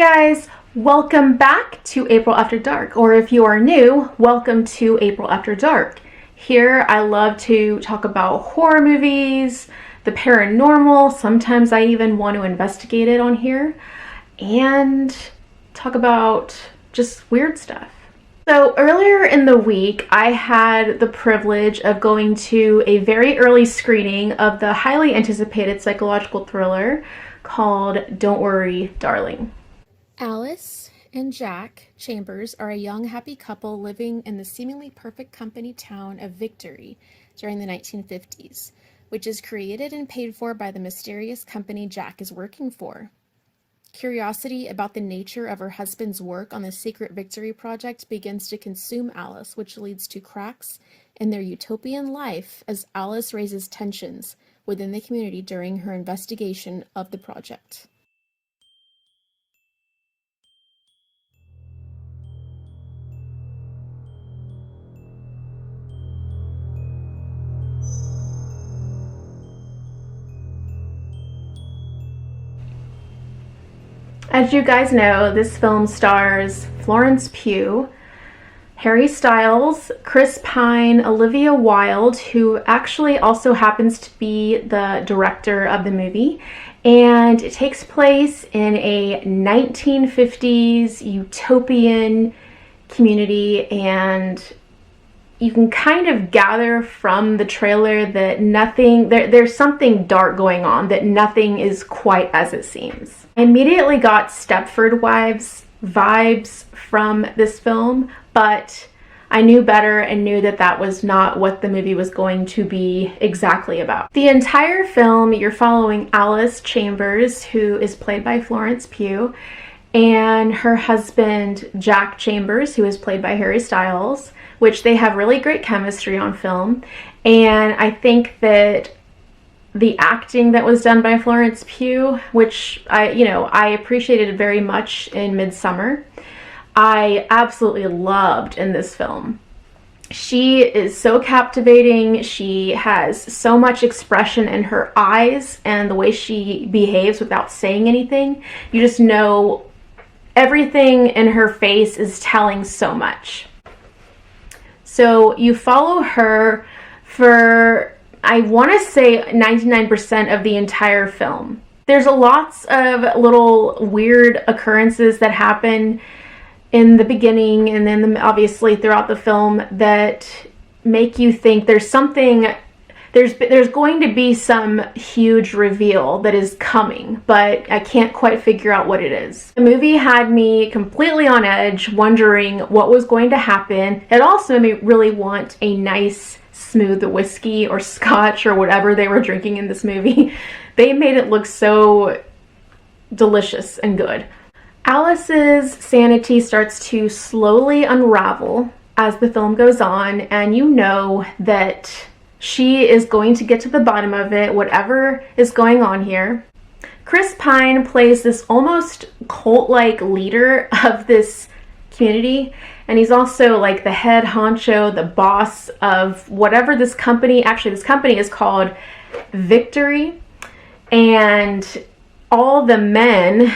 guys, welcome back to April After Dark, or if you are new, welcome to April After Dark. Here I love to talk about horror movies, the paranormal, sometimes I even want to investigate it on here, and talk about just weird stuff. So earlier in the week, I had the privilege of going to a very early screening of the highly anticipated psychological thriller called Don't Worry, Darling. Alice and Jack Chambers are a young, happy couple living in the seemingly perfect company town of Victory during the 1950s, which is created and paid for by the mysterious company Jack is working for. Curiosity about the nature of her husband's work on the secret Victory project begins to consume Alice, which leads to cracks in their utopian life as Alice raises tensions within the community during her investigation of the project. As you guys know, this film stars Florence Pugh, Harry Styles, Chris Pine, Olivia Wilde, who actually also happens to be the director of the movie, and it takes place in a 1950s utopian community, and you can kind of gather from the trailer that there's something dark going on, that nothing is quite as it seems. I immediately got Stepford Wives vibes from this film, but I knew better and knew that that was not what the movie was going to be exactly about. The entire film, you're following Alice Chambers, who is played by Florence Pugh, and her husband, Jack Chambers, who is played by Harry Styles, which they have really great chemistry on film. And I think that the acting that was done by Florence Pugh, which I appreciated very much in Midsommar, I absolutely loved in this film. She is so captivating. She has so much expression in her eyes and the way she behaves without saying anything. You just know everything in her face is telling so much. So you follow her for, I want to say, 99% of the entire film. There's lots of little weird occurrences that happen in the beginning and then obviously throughout the film that make you think there's going to be some huge reveal that is coming, but I can't quite figure out what it is. The movie had me completely on edge, wondering what was going to happen. It also made me really want a nice, smooth whiskey or scotch or whatever they were drinking in this movie. They made it look so delicious and good. Alice's sanity starts to slowly unravel as the film goes on, and you know that she is going to get to the bottom of it, whatever is going on here. Chris Pine plays this almost cult-like leader of this community, and he's also like the head honcho, the boss of whatever this company, actually this company is called Victory, and all the men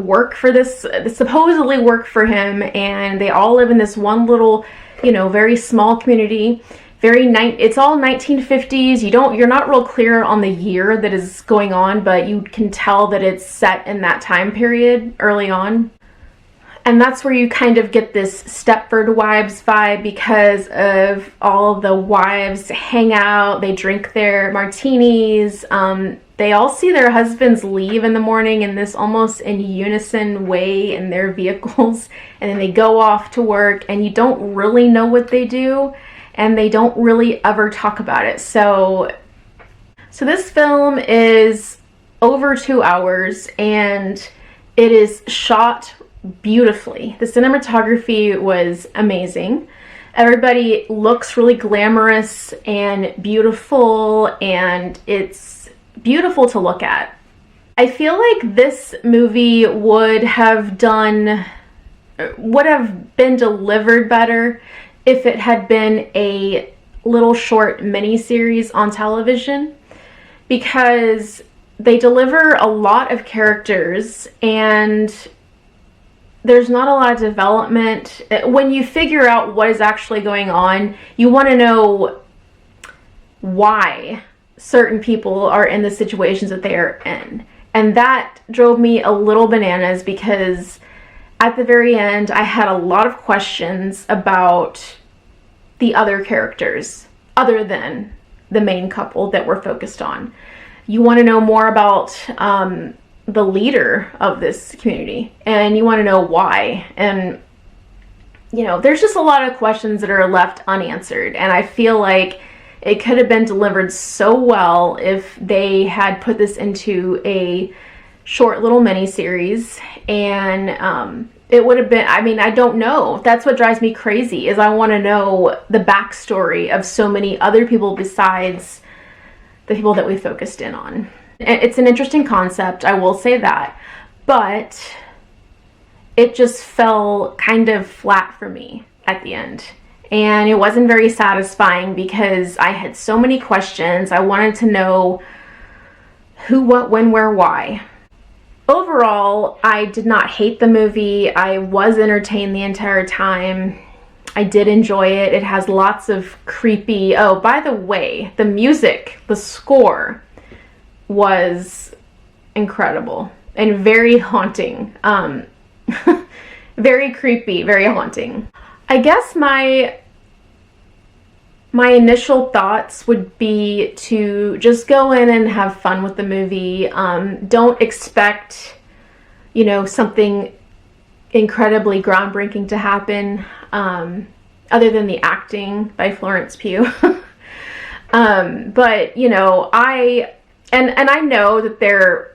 work for this, supposedly work for him, and they all live in this one little, very small community. It's all 1950s. You're not real clear on the year that is going on, but you can tell that it's set in that time period early on. And that's where you kind of get this Stepford Wives vibe, because of all the wives hang out, they drink their martinis, they all see their husbands leave in the morning in this almost in unison way in their vehicles, and then they go off to work, and you don't really know what they do, and they don't really ever talk about it. So this film is over 2 hours, and it is shot beautifully. The cinematography was amazing. Everybody looks really glamorous and beautiful, and it's beautiful to look at. I feel like this movie would have been delivered better if it had been a little short mini-series on television, because they deliver a lot of characters, and there's not a lot of development. When you figure out what is actually going on, you want to know why certain people are in the situations that they are in. And that drove me a little bananas, because at the very end, I had a lot of questions about the other characters, other than the main couple that we're focused on. You want to know more about the leader of this community, and you want to know why. And, you know, there's just a lot of questions that are left unanswered, and I feel like it could have been delivered so well if they had put this into a short little mini series. And it would have been, I mean, I don't know. That's what drives me crazy, is I want to know the backstory of so many other people besides the people that we focused in on. It's an interesting concept, I will say that, but it just fell kind of flat for me at the end. And it wasn't very satisfying, because I had so many questions. I wanted to know who, what, when, where, why. Overall, I did not hate the movie. I was entertained the entire time. I did enjoy it. It has lots of creepy... Oh, by the way, the music, the score, was incredible and very haunting. Very creepy, very haunting. I guess my initial thoughts would be to just go in and have fun with the movie. Don't expect, you know, something incredibly groundbreaking to happen, other than the acting by Florence Pugh. But, you know, I know that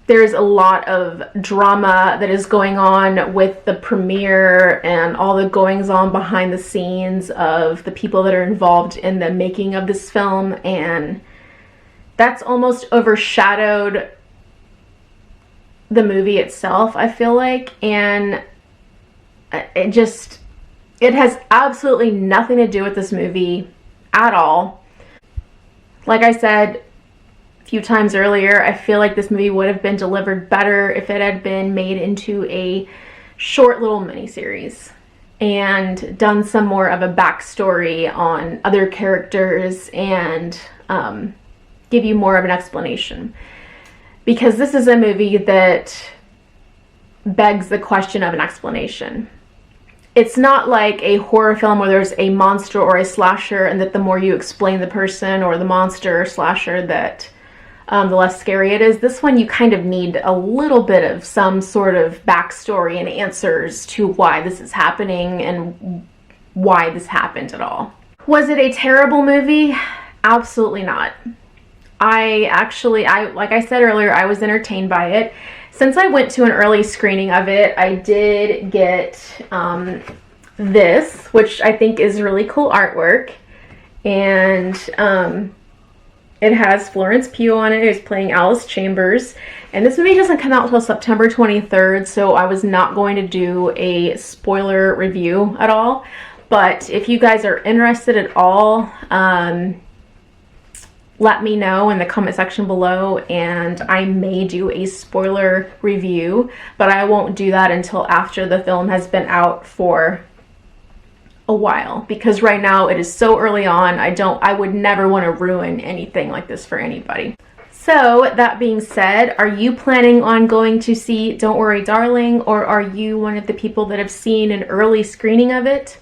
there's a lot of drama that is going on with the premiere and all the goings on behind the scenes of the people that are involved in the making of this film, and that's almost overshadowed the movie itself, I feel like. And it has absolutely nothing to do with this movie at all. Like I said a few times earlier, I feel like this movie would have been delivered better if it had been made into a short little miniseries and done some more of a backstory on other characters and give you more of an explanation. Because this is a movie that begs the question of an explanation. It's not like a horror film where there's a monster or a slasher, and that the more you explain the person or the monster or slasher, that the less scary it is. This one, you kind of need a little bit of some sort of backstory and answers to why this is happening and why this happened at all. Was it a terrible movie? Absolutely not. Like I said earlier, I was entertained by it. Since I went to an early screening of it, I did get this, which I think is really cool artwork. And it has Florence Pugh on it, who's playing Alice Chambers. And this movie doesn't come out until September 23rd, so I was not going to do a spoiler review at all. But if you guys are interested at all, let me know in the comment section below, and I may do a spoiler review, but I won't do that until after the film has been out for a while, because right now it is so early on. I would never want to ruin anything like this for anybody. So that being said, are you planning on going to see Don't Worry Darling, or are you one of the people that have seen an early screening of it?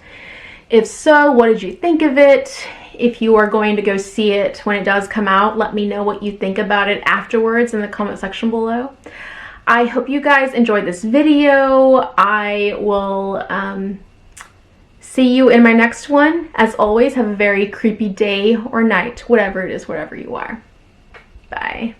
If so, what did you think of it? If you are going to go see it when it does come out, let me know what you think about it afterwards in the comment section below. I hope you guys enjoyed this video. I will see you in my next one. As always, have a very creepy day or night, whatever it is, wherever you are. Bye.